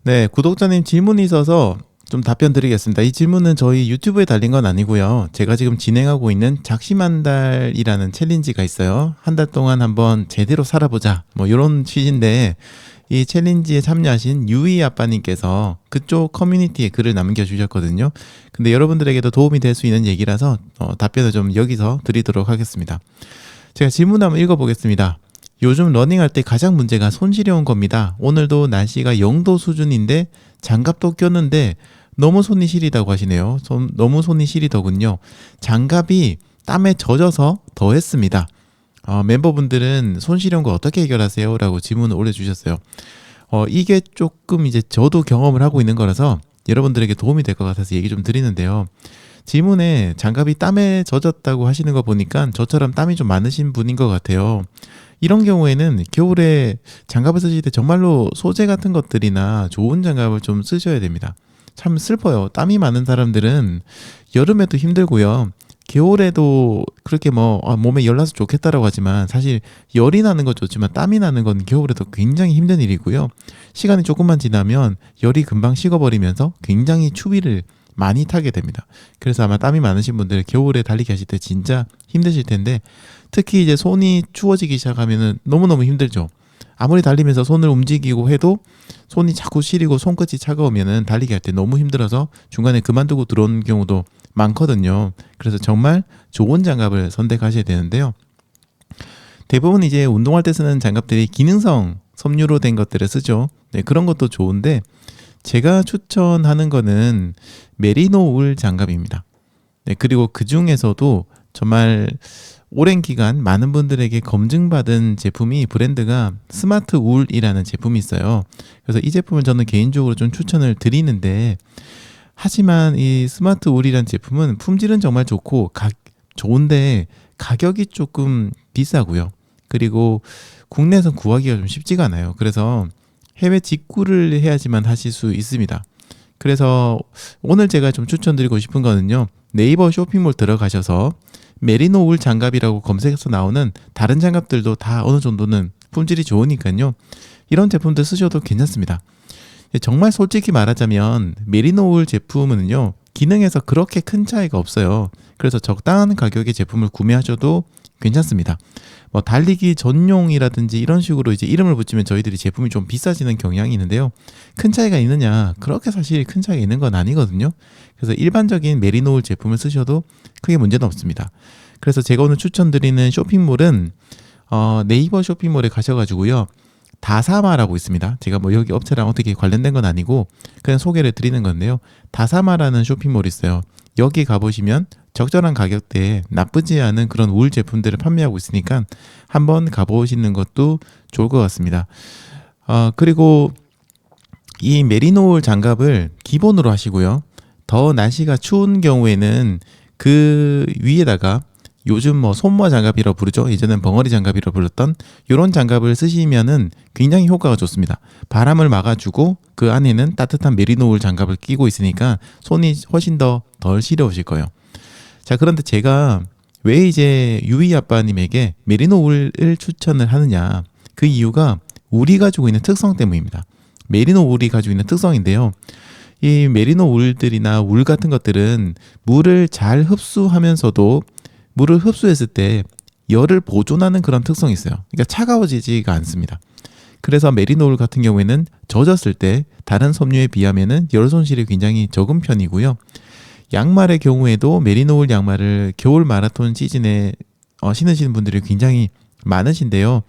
네, 구독자님 질문이 있어서 좀 답변 드리겠습니다. 이 질문은 저희 유튜브에 달린 건 아니고요. 제가 지금 진행하고 있는 작심한달이라는 챌린지가 있어요. 한 달 동안 한번 제대로 살아보자. 뭐 이런 취지인데 이 챌린지에 참여하신 유이 아빠님께서 그쪽 커뮤니티에 글을 남겨주셨거든요. 근데 여러분들에게도 도움이 될 수 있는 얘기라서 답변을 좀 여기서 드리도록 하겠습니다. 제가 질문 한번 읽어보겠습니다. 요즘 러닝할 때 가장 문제가 손 시려운 겁니다. 오늘도 날씨가 0도 수준인데 장갑도 꼈는데 너무 손이 시리다고 하시네요. 너무 손이 시리더군요. 장갑이 땀에 젖어서 더 했습니다. 멤버분들은 손 시려운 거 어떻게 해결하세요? 라고 질문을 올려주셨어요. 이게 조금 이제 저도 경험을 하고 있는 거라서 여러분들에게 도움이 될 것 같아서 얘기 좀 드리는데요. 질문에 장갑이 땀에 젖었다고 하시는 거 보니까 저처럼 땀이 좀 많으신 분인 것 같아요. 이런 경우에는 겨울에 장갑을 쓰실 때 정말로 소재 같은 것들이나 좋은 장갑을 좀 쓰셔야 됩니다. 참 슬퍼요. 땀이 많은 사람들은 여름에도 힘들고요. 겨울에도 그렇게 몸에 열 나서 좋겠다라고 하지만 사실 열이 나는 건 좋지만 땀이 나는 건 겨울에도 굉장히 힘든 일이고요. 시간이 조금만 지나면 열이 금방 식어버리면서 굉장히 추위를 많이 타게 됩니다. 그래서 아마 땀이 많으신 분들 겨울에 달리기 하실 때 진짜 힘드실 텐데 특히 이제 손이 추워지기 시작하면은 너무너무 힘들죠. 아무리 달리면서 손을 움직이고 해도 손이 자꾸 시리고 손끝이 차가우면은 달리기 할 때 너무 힘들어서 중간에 그만두고 들어오는 경우도 많거든요. 그래서 정말 좋은 장갑을 선택하셔야 되는데요. 대부분 이제 운동할 때 쓰는 장갑들이 기능성 섬유로 된 것들을 쓰죠. 네, 그런 것도 좋은데 제가 추천하는 거는 메리노 울 장갑입니다. 네, 그리고 그 중에서도 정말 오랜 기간 많은 분들에게 검증받은 제품이 브랜드가 스마트 울이라는 제품이 있어요. 그래서 이 제품을 저는 개인적으로 좀 추천을 드리는데 하지만 이 스마트 울이라는 제품은 품질은 정말 좋은데 가격이 조금 비싸고요. 그리고 국내에서 구하기가 좀 쉽지가 않아요. 그래서 해외 직구를 해야지만 하실 수 있습니다. 그래서 오늘 제가 좀 추천드리고 싶은 거는요. 네이버 쇼핑몰 들어가셔서 메리노 울 장갑이라고 검색해서 나오는 다른 장갑들도 다 어느 정도는 품질이 좋으니까요. 이런 제품들 쓰셔도 괜찮습니다. 정말 솔직히 말하자면 메리노 울 제품은요. 기능에서 그렇게 큰 차이가 없어요. 그래서 적당한 가격의 제품을 구매하셔도 괜찮습니다. 달리기 전용이라든지 이런 식으로 이제 이름을 붙이면 저희들이 제품이 좀 비싸지는 경향이 있는데요. 큰 차이가 있느냐? 그렇게 사실 큰 차이가 있는 건 아니거든요. 그래서 일반적인 메리노 울 제품을 쓰셔도 크게 문제는 없습니다. 그래서 제가 오늘 추천드리는 쇼핑몰은 네이버 쇼핑몰에 가셔가지고요. 다사마라고 있습니다. 제가 여기 업체랑 어떻게 관련된 건 아니고 그냥 소개를 드리는 건데요. 다사마라는 쇼핑몰이 있어요. 여기 가보시면 적절한 가격대에 나쁘지 않은 그런 울 제품들을 판매하고 있으니까 한번 가보시는 것도 좋을 것 같습니다. 그리고 이 메리노 울 장갑을 기본으로 하시고요. 더 날씨가 추운 경우에는 그 위에다가 요즘 손모아 장갑이라고 부르죠. 예전엔 벙어리 장갑이라고 불렀던 이런 장갑을 쓰시면은 굉장히 효과가 좋습니다. 바람을 막아주고 그 안에는 따뜻한 메리노 울 장갑을 끼고 있으니까 손이 훨씬 더 덜 시려우실 거예요. 자, 그런데 제가 왜 이제 유이 아빠님에게 메리노 울을 추천을 하느냐? 그 이유가 울이 가지고 있는 특성 때문입니다. 메리노 울이 가지고 있는 특성인데요. 이 메리노 울들이나 울 같은 것들은 물을 잘 흡수하면서도 물을 흡수했을 때 열을 보존하는 그런 특성이 있어요. 그러니까 차가워지지가 않습니다. 그래서 메리노 울 같은 경우에는 젖었을 때 다른 섬유에 비하면은 열 손실이 굉장히 적은 편이고요. 양말의 경우에도 메리노 울 양말을 겨울 마라톤 시즌에 신으시는 분들이 굉장히 많으신데요.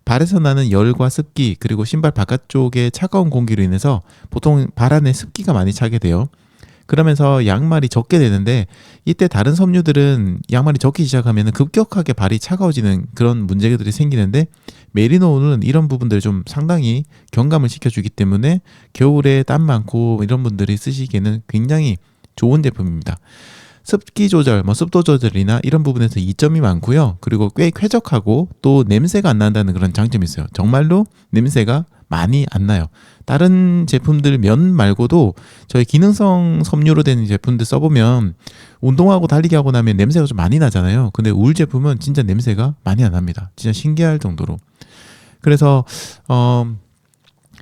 발에서 나는 열과 습기 그리고 신발 바깥쪽의 차가운 공기로 인해서 보통 발 안에 습기가 많이 차게 돼요. 그러면서 양말이 젖게 되는데 이때 다른 섬유들은 양말이 젖기 시작하면 급격하게 발이 차가워지는 그런 문제들이 생기는데 메리노 울은 이런 부분들을 좀 상당히 경감을 시켜주기 때문에 겨울에 땀 많고 이런 분들이 쓰시기에는 굉장히 좋은 제품입니다. 습기 조절, 습도 조절이나 이런 부분에서 이점이 많고요. 그리고 꽤 쾌적하고 또 냄새가 안 난다는 그런 장점이 있어요. 정말로 냄새가 많이 안 나요. 다른 제품들 면 말고도 저희 기능성 섬유로 된 제품들 써보면 운동하고 달리기 하고 나면 냄새가 좀 많이 나잖아요. 근데 울 제품은 진짜 냄새가 많이 안 납니다. 진짜 신기할 정도로. 그래서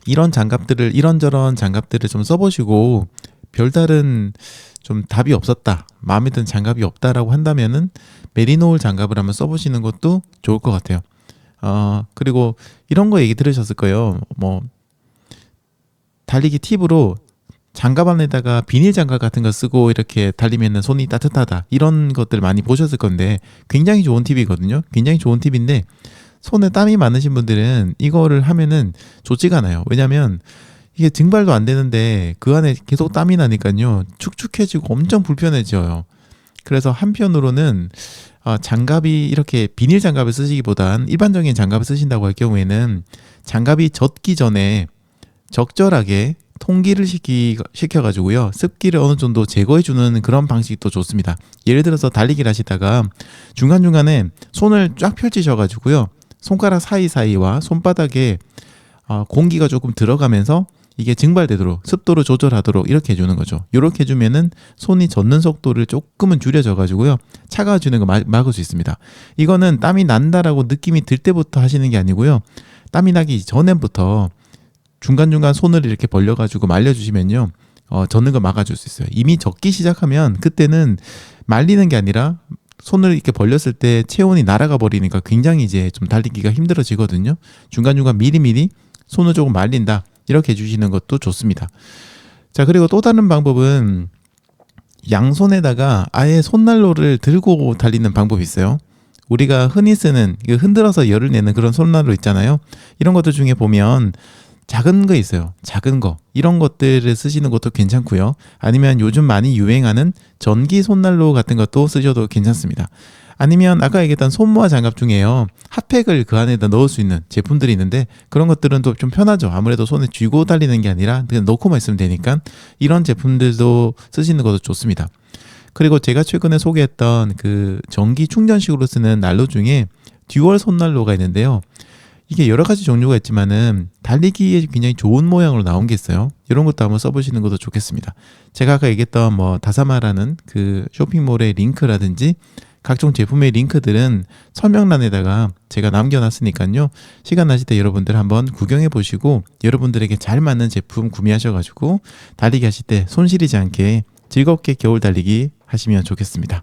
이런저런 장갑들을 좀 써보시고 별다른 좀 답이 없었다, 마음에 든 장갑이 없다라고 한다면은 메리노울 장갑을 한번 써보시는 것도 좋을 것 같아요. 그리고 이런 거 얘기 들으셨을 거예요. 뭐 달리기 팁으로 장갑 안에다가 비닐 장갑 같은 거 쓰고 이렇게 달리면은 손이 따뜻하다, 이런 것들 많이 보셨을 건데 굉장히 좋은 팁이거든요. 굉장히 좋은 팁인데 손에 땀이 많으신 분들은 이거를 하면은 좋지가 않아요. 왜냐면 이게 증발도 안 되는데 그 안에 계속 땀이 나니까요, 축축해지고 엄청 불편해져요. 그래서 한편으로는 장갑이 이렇게 비닐 장갑을 쓰시기보단 일반적인 장갑을 쓰신다고 할 경우에는 장갑이 젖기 전에 적절하게 통기를 시켜가지고요, 습기를 어느 정도 제거해주는 그런 방식도 좋습니다. 예를 들어서 달리기를 하시다가 중간중간에 손을 쫙 펼치셔가지고요, 손가락 사이사이와 손바닥에 공기가 조금 들어가면서 이게 증발되도록, 습도를 조절하도록 이렇게 해주는 거죠. 이렇게 해주면은 손이 젖는 속도를 조금은 줄여져 가지고요, 차가워지는 거 막을 수 있습니다. 이거는 땀이 난다라고 느낌이 들 때부터 하시는 게 아니고요, 땀이 나기 전에부터 중간중간 손을 이렇게 벌려가지고 말려주시면요, 젖는 거 막아줄 수 있어요. 이미 젖기 시작하면 그때는 말리는 게 아니라 손을 이렇게 벌렸을 때 체온이 날아가 버리니까 굉장히 이제 좀 달리기가 힘들어지거든요. 중간중간 미리미리 손을 조금 말린다, 이렇게 해주시는 것도 좋습니다. 자, 그리고 또 다른 방법은 양손에다가 아예 손난로를 들고 달리는 방법이 있어요. 우리가 흔히 쓰는 흔들어서 열을 내는 그런 손난로 있잖아요. 이런 것들 중에 보면 작은 거 있어요. 작은 거. 이런 것들을 쓰시는 것도 괜찮고요. 아니면 요즘 많이 유행하는 전기 손난로 같은 것도 쓰셔도 괜찮습니다. 아니면 아까 얘기했던 손모아 장갑 중에요, 핫팩을 그 안에다 넣을 수 있는 제품들이 있는데 그런 것들은 또 좀 편하죠. 아무래도 손에 쥐고 달리는 게 아니라 그냥 넣고만 있으면 되니까 이런 제품들도 쓰시는 것도 좋습니다. 그리고 제가 최근에 소개했던 그 전기 충전식으로 쓰는 난로 중에 듀얼 손난로가 있는데요, 이게 여러 가지 종류가 있지만은 달리기에 굉장히 좋은 모양으로 나온 게 있어요. 이런 것도 한번 써보시는 것도 좋겠습니다. 제가 아까 얘기했던 뭐 다사마라는 그 쇼핑몰의 링크라든지 각종 제품의 링크들은 설명란에다가 제가 남겨놨으니까요, 시간 나실 때 여러분들 한번 구경해 보시고 여러분들에게 잘 맞는 제품 구매하셔가지고 달리기 하실 때 손 시리지 않게 즐겁게 겨울 달리기 하시면 좋겠습니다.